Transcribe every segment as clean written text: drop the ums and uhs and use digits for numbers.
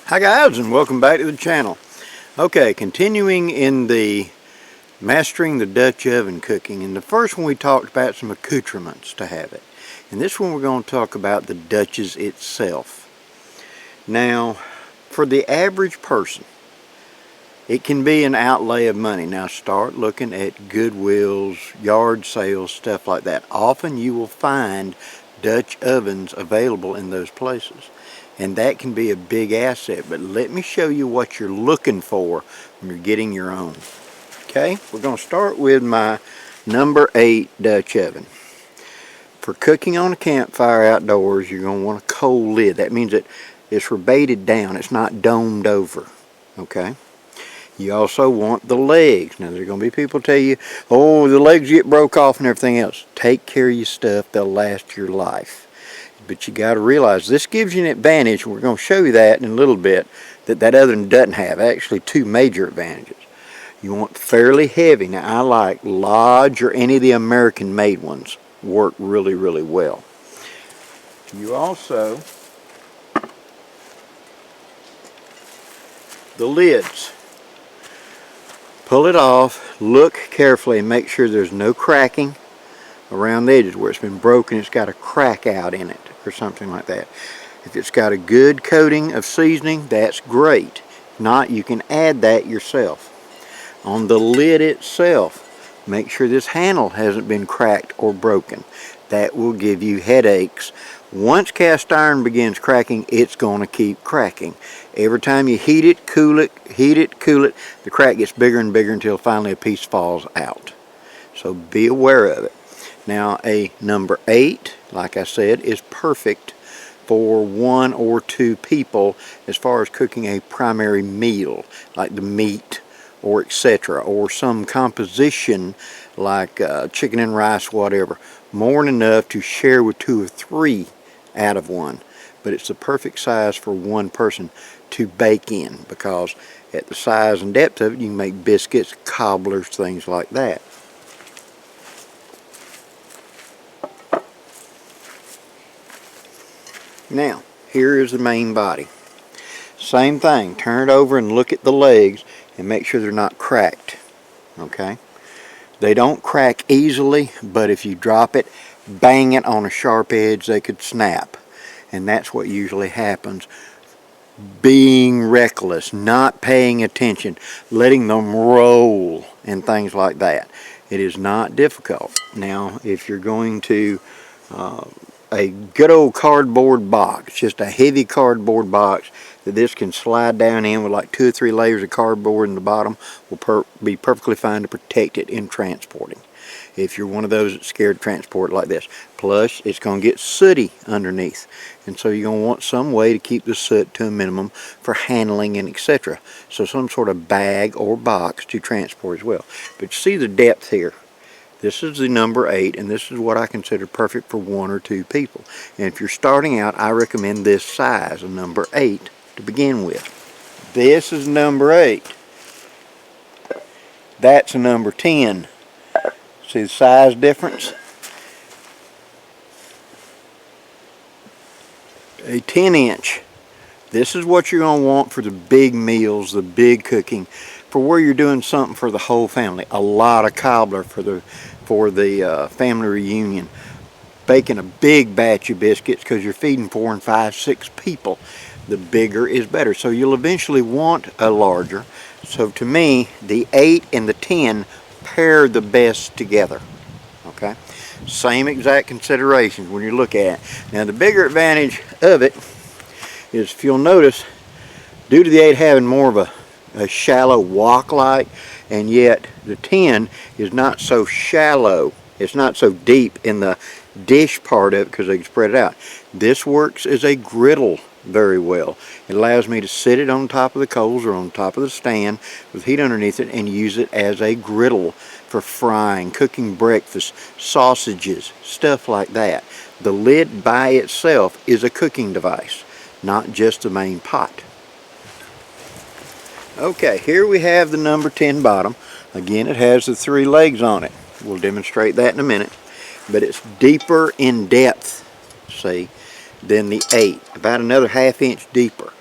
Hi guys, and welcome back to the channel. Okay, continuing in the mastering the Dutch oven cooking. In the first one we talked about some accoutrements to have it. In this one we're going to talk about the Dutches itself. Now, for the average person, it can be an outlay of money. Now start looking at Goodwills, yard sales, stuff like that. Often you will find Dutch ovens available in those places. And that can be a big asset, but let me show you what you're looking for when you're getting your own. Okay, we're going to start with my number 8 Dutch oven. For cooking on a campfire outdoors, you're going to want a cold lid. That means that it's rebated down, it's not domed over. Okay, you also want the legs. Now there's going to be people tell you, oh, the legs get broke off and everything else. Take care of your stuff, they'll last your life. But you got to realize this gives you an advantage. We're going to show you that in a little bit, that oven doesn't have. Actually, two major advantages. You want fairly heavy. Now I like Lodge or any of the American made ones. Work really, really well. You also, the lids. Pull it off, look carefully and make sure there's no cracking around the edges. Where it's been broken, it's got a crack out in it or something like that. If it's got a good coating of seasoning, that's great. If not, you can add that yourself. On the lid itself, make sure this handle hasn't been cracked or broken. That will give you headaches. Once cast iron begins cracking, it's going to keep cracking. Every time you heat it, cool it, the crack gets bigger and bigger until finally a piece falls out. So be aware of it. Now a number 8, like I said, is perfect for 1 or 2 people as far as cooking a primary meal, like the meat or etc., or some composition like chicken and rice, whatever. More than enough to share with 2 or 3 out of 1. But it's the perfect size for 1 person to bake in, because at the size and depth of it, you can make biscuits, cobblers, things like that. Now, here is the main body. Same thing, turn it over and look at the legs and make sure they're not cracked. Okay? They don't crack easily, but if you drop it, bang it on a sharp edge, they could snap. And that's what usually happens. Being reckless, not paying attention, letting them roll and things like that. It is not difficult. Now, if you're going to a good old cardboard box, just a heavy cardboard box that this can slide down in with like 2 or 3 layers of cardboard in the bottom, will be perfectly fine to protect it in transporting. If you're one of those that's scared to transport like this. Plus, it's going to get sooty underneath. And so you're going to want some way to keep the soot to a minimum for handling and etc. So some sort of bag or box to transport as well. But you see the depth here. This is the number 8, and this is what I consider perfect for 1 or 2 people. And if you're starting out, I recommend this size, a number 8, to begin with. This is number 8. That's a number 10. See the size difference? A 10-inch. This is what you're going to want for the big meals, the big cooking, for where you're doing something for the whole family. A lot of cobbler for the family reunion. Baking a big batch of biscuits because you're feeding 4 and 5, 6 people. The bigger is better. So you'll eventually want a larger. So to me, the 8 and the 10 pair the best together. Okay? Same exact considerations when you look at it. Now the bigger advantage of it is, if you'll notice, due to the 8 having more of a shallow wok like, and yet the 10 is not so shallow, it's not so deep in the dish part of it because they can spread it out. This works as a griddle very well. It allows me to sit it on top of the coals or on top of the stand with heat underneath it and use it as a griddle for frying, cooking breakfast, sausages, stuff like that. The lid by itself is a cooking device, not just the main pot. Okay, here we have the number 10 bottom. Again, it has the 3 legs on it. We'll demonstrate that in a minute. But it's deeper in depth, see, than the 8. About another ½ inch deeper.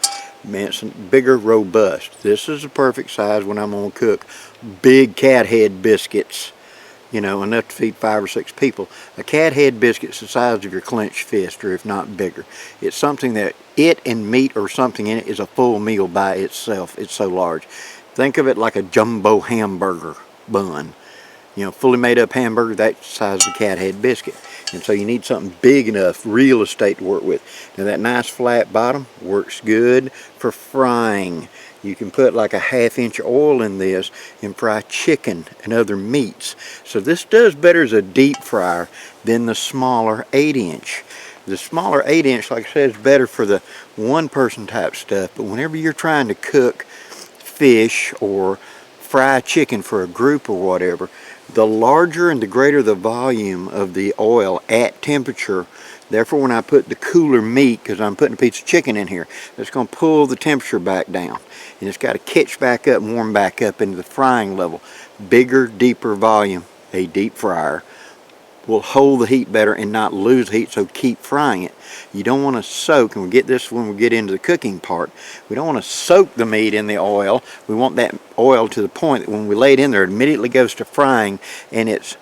It's bigger, robust. This is the perfect size when I'm going to cook big cat head biscuits, you know, enough to feed 5 or 6 people. A cat head biscuit's the size of your clenched fist, or if not bigger. It's something that it and meat or something in it is a full meal by itself. It's so large. Think of it like a jumbo hamburger bun. You know, fully made up hamburger, that's the size of the cat head biscuit. And so you need something big enough, real estate to work with. Now that nice flat bottom works good for frying. You can put like a 1/2 inch of oil in this and fry chicken and other meats. So this does better as a deep fryer than the smaller 8-inch. The smaller 8-inch, like I said, is better for the one-person type stuff. But whenever you're trying to cook fish or fry chicken for a group or whatever, the larger and the greater the volume of the oil at temperature, therefore when I put the cooler meat, because I'm putting a piece of chicken in here, it's going to pull the temperature back down. And it's got to catch back up and warm back up into the frying level. Bigger, deeper volume, a deep fryer, will hold the heat better and not lose heat, so keep frying it. You don't want to soak, and we'll get this when we get into the cooking part, we don't want to soak the meat in the oil. We want that oil to the point that when we lay it in there, it immediately goes to frying, and it's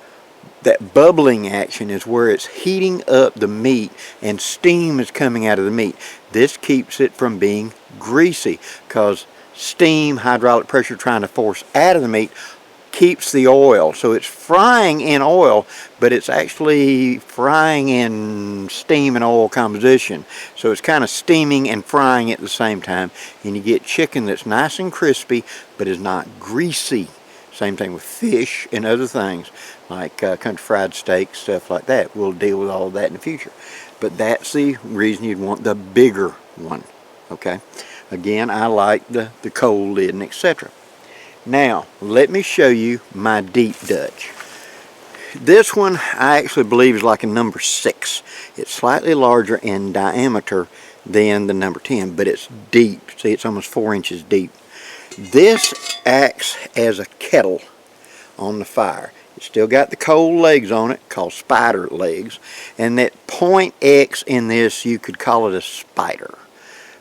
that bubbling action is where it's heating up the meat and steam is coming out of the meat. This keeps it from being greasy, because steam, hydraulic pressure trying to force out of the meat keeps the oil. So it's frying in oil, but it's actually frying in steam and oil composition. So it's kind of steaming and frying at the same time, and you get chicken that's nice and crispy but is not greasy. Same thing with fish and other things like country fried steak, stuff like that. We'll deal with all of that in the future. But that's the reason you'd want the bigger one. Okay, again, I like the cold lid and etc. Now, let me show you my deep Dutch. This one I actually believe is like a number 6. It's slightly larger in diameter than the number 10, but it's deep. See, it's almost 4 inches deep. This acts as a kettle on the fire. It's still got the cold legs on it, called spider legs, and that point X in this, you could call it a spider,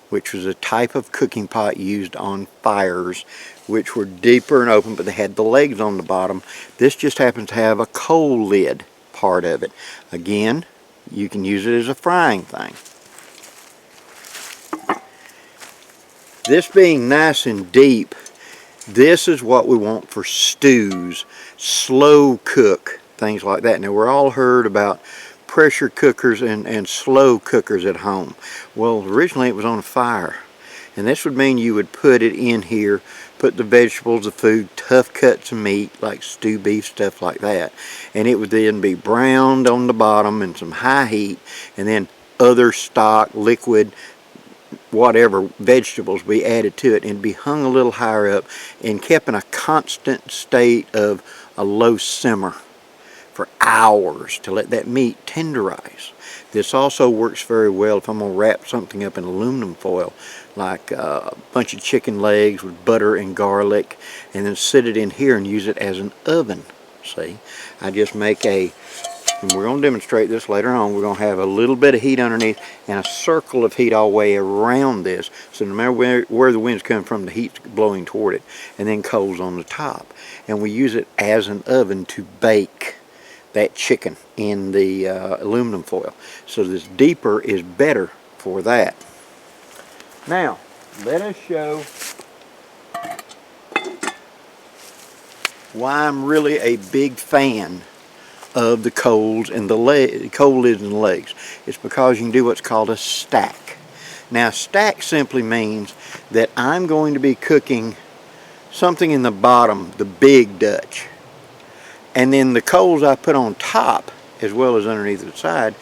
which was a type of cooking pot used on fires, which were deeper and open, but they had the legs on the bottom. This just happens to have a coal lid part of it. Again, you can use it as a frying thing. This being nice and deep, this is what we want for stews, slow cook, things like that. Now, we're all heard about pressure cookers and slow cookers at home. Well, originally it was on a fire, and this would mean you would put it in here, put the vegetables, the food, tough cuts of meat like stew beef, stuff like that, and it would then be browned on the bottom and some high heat, and then other stock, liquid, whatever vegetables be added to it, and be hung a little higher up and kept in a constant state of a low simmer for hours to let that meat tenderize. This also works very well if I'm going to wrap something up in aluminum foil, like a bunch of chicken legs with butter and garlic, and then sit it in here and use it as an oven. See, I just make and we're going to demonstrate this later on, we're going to have a little bit of heat underneath and a circle of heat all the way around this, so no matter where the wind's coming from, the heat's blowing toward it, and then coals on the top. And we use it as an oven to bake that chicken in the aluminum foil. So this deeper is better for that. Now, let us show why I'm really a big fan of the coals and the coal lids and legs. It's because you can do what's called a stack. Now, stack simply means that I'm going to be cooking something in the bottom, the big Dutch, and then the coals I put on top, as well as underneath the side,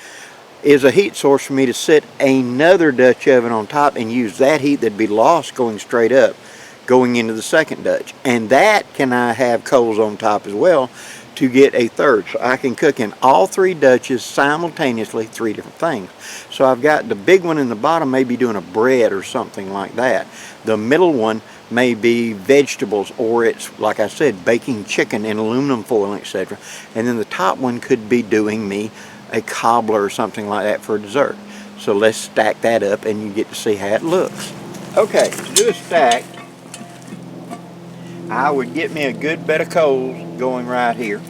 is a heat source for me to set another Dutch oven on top and use that heat that'd be lost going straight up, going into the second Dutch. And that can I have coals on top as well to get a third. So I can cook in all 3 Dutches simultaneously, 3 different things. So I've got the big one in the bottom, maybe doing a bread or something like that. The middle one may be vegetables, or it's, like I said, baking chicken in aluminum foil, etc. And then the top one could be doing me a cobbler or something like that for a dessert. So let's stack that up and you get to see how it looks. Okay, to do a stack, I would get me a good bed of coals going right here.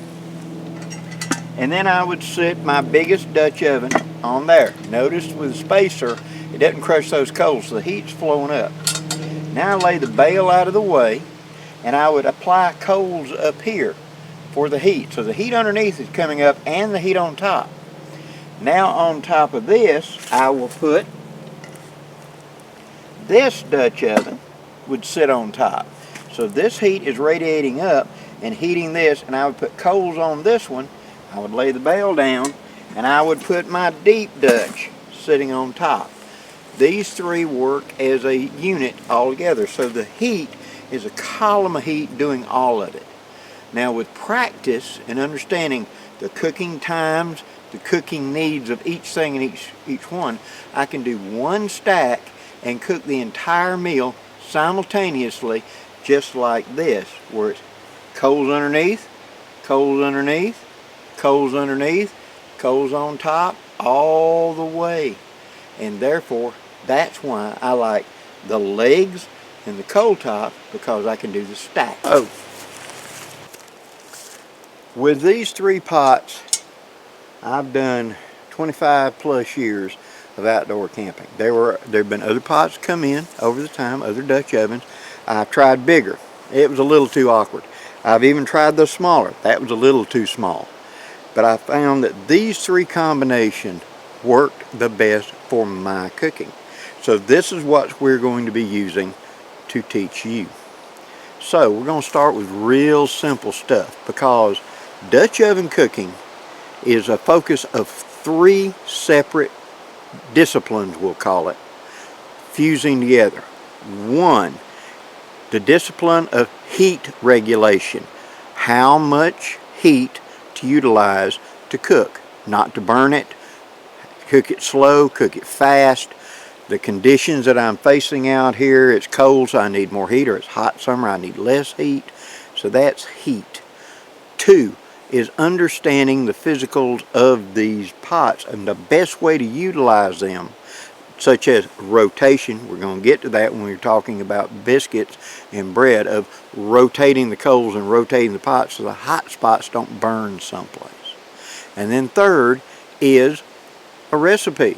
And then I would sit my biggest Dutch oven on there. Notice with the spacer, it doesn't crush those coals, so the heat's flowing up. Now I lay the bale out of the way, and I would apply coals up here for the heat. So the heat underneath is coming up and the heat on top. Now on top of this, I will put this Dutch oven would sit on top. So this heat is radiating up and heating this, and I would put coals on this one. I would lay the bale down, and I would put my deep Dutch sitting on top. These three work as a unit all together, so the heat is a column of heat doing all of it. Now with practice and understanding the cooking times, the cooking needs of each thing and each one, I can do one stack and cook the entire meal simultaneously, just like this, where it's coals underneath, coals underneath, coals underneath, coals on top, all the way. And therefore, that's why I like the legs and the coal top, because I can do the stack. Oh, with these three pots, I've done 25 plus years of outdoor camping. There have been other pots come in over the time, other Dutch ovens. I've tried bigger. It was a little too awkward. I've even tried the smaller. That was a little too small. But I found that these three combinations worked the best for my cooking. So this is what we're going to be using to teach you. So we're going to start with real simple stuff, because Dutch oven cooking is a focus of three separate disciplines, we'll call it, fusing together. One, the discipline of heat regulation. How much heat to utilize to cook, not to burn it, cook it slow, cook it fast. The conditions that I'm facing out here, it's cold, so I need more heat, or it's hot summer, I need less heat. So that's heat. Two is understanding the physicals of these pots and the best way to utilize them, such as rotation. We're going to get to that when we're talking about biscuits and bread, of rotating the coals and rotating the pots so the hot spots don't burn someplace. And then third is a recipe.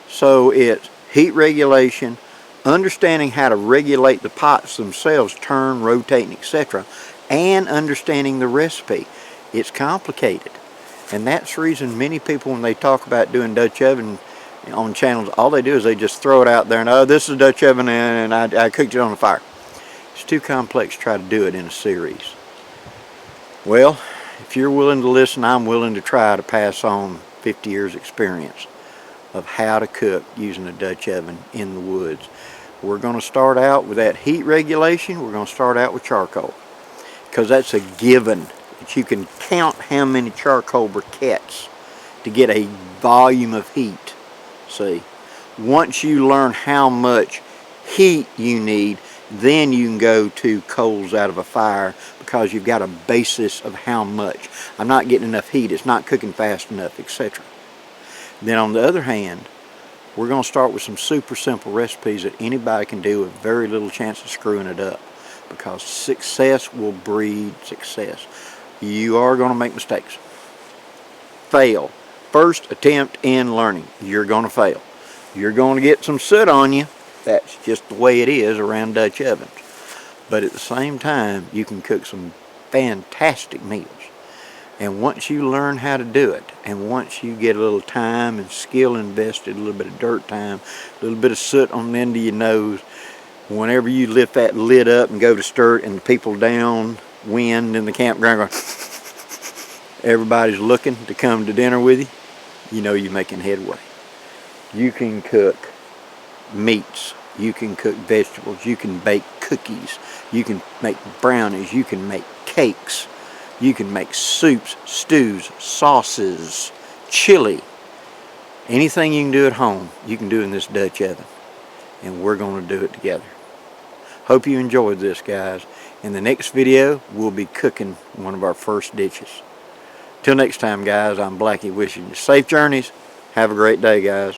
So it's heat regulation, understanding how to regulate the pots themselves, turn, rotate, etc., and understanding the recipe. It's complicated. And that's the reason many people, when they talk about doing Dutch oven on channels, all they do is they just throw it out there and, oh, this is Dutch oven and I cooked it on the fire. It's too complex to try to do it in a series. Well, if you're willing to listen, I'm willing to try to pass on 50 years experience of how to cook using a Dutch oven in the woods. We're going to start out with that heat regulation. We're going to start out with charcoal, because that's a given that you can count how many charcoal briquettes to get a volume of heat. See, once you learn how much heat you need, then you can go to coals out of a fire, because you've got a basis of how much. I'm not getting enough heat, it's not cooking fast enough, etc. Then on the other hand, we're going to start with some super simple recipes that anybody can do with very little chance of screwing it up, because success will breed success. You are going to make mistakes. Fail. First attempt in learning, you're going to fail. You're going to get some soot on you. That's just the way it is around Dutch ovens. But at the same time, you can cook some fantastic meals. And once you learn how to do it, and once you get a little time and skill invested, a little bit of dirt time, a little bit of soot on the end of your nose, whenever you lift that lid up and go to stir it, and the people downwind in the campground going, everybody's looking to come to dinner with you, you know you're making headway. You can cook meats, you can cook vegetables, you can bake cookies, you can make brownies, you can make cakes, you can make soups, stews, sauces, chili. Anything you can do at home, you can do in this Dutch oven. And we're going to do it together. Hope you enjoyed this, guys. In the next video, we'll be cooking one of our first dishes. Till next time, guys, I'm Blackie, wishing you safe journeys. Have a great day, guys.